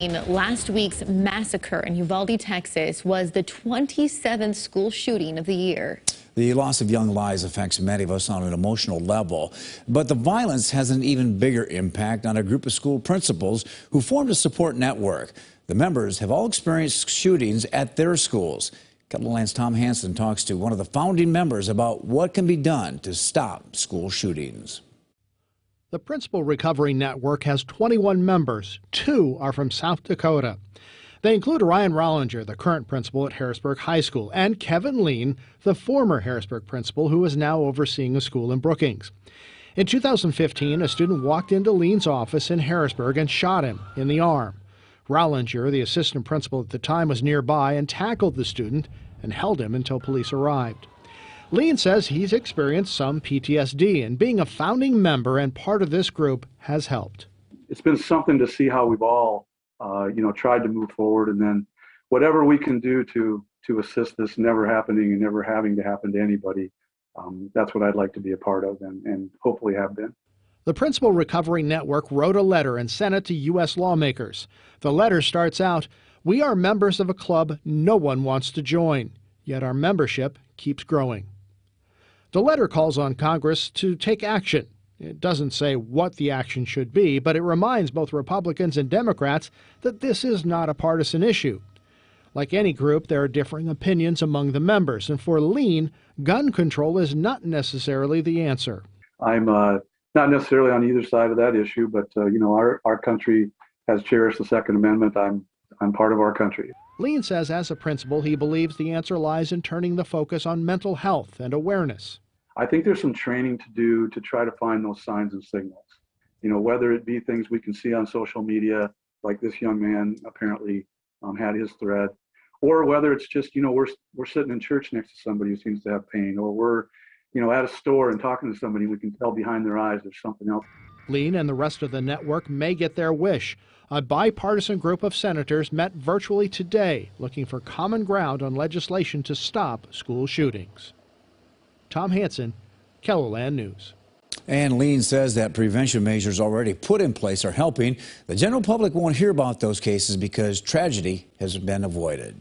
Last week's massacre in Uvalde, Texas was the 27th school shooting of the year. The loss of young lives affects many of us on an emotional level, but the violence has an even bigger impact on a group of school principals who formed a support network. The members have all experienced shootings at their schools. KELOLAND's Tom Hansen talks to one of the founding members about what can be done to stop school shootings. The Principal Recovery Network has 21 members. 2 are from South Dakota. They include Ryan Rollinger, the current principal at Harrisburg High School, and Kevin Lean, the former Harrisburg principal who is now overseeing a school in Brookings. In 2015, a student walked into Lean's office in Harrisburg and shot him in the arm. Rollinger, the assistant principal at the time, was nearby and tackled the student and held him until police arrived. Lean says he's experienced some PTSD, and being a founding member and part of this group has helped. It's been something to see how we've all, tried to move forward, and then whatever we can do to assist this never happening and never having to happen to anybody. That's what I'd like to be a part of, and hopefully have been. The Principal Recovery Network wrote a letter and sent it to U.S. lawmakers. The letter starts out, "We are members of a club no one wants to join, yet our membership keeps growing." The letter calls on Congress to take action. It doesn't say what the action should be, but it reminds both Republicans and Democrats that this is not a partisan issue. Like any group, there are differing opinions among the members, and for Lean, gun control is not necessarily the answer. I'm not necessarily on either side of that issue, but our country has cherished the Second Amendment. I'm part of our country. Lean says as a principal, he believes the answer lies in turning the focus on mental health and awareness. I think there's some training to do to try to find those signs and signals. Whether it be things we can see on social media, like this young man apparently had his thread, or whether it's just, we're sitting in church next to somebody who seems to have pain, or we're, at a store and talking to somebody, we can tell behind their eyes there's something else. Lean and the rest of the network may get their wish. A bipartisan group of senators met virtually today looking for common ground on legislation to stop school shootings. Tom Hansen, KELOLAND News. And Lean says that prevention measures already put in place are helping. The general public won't hear about those cases because tragedy has been avoided.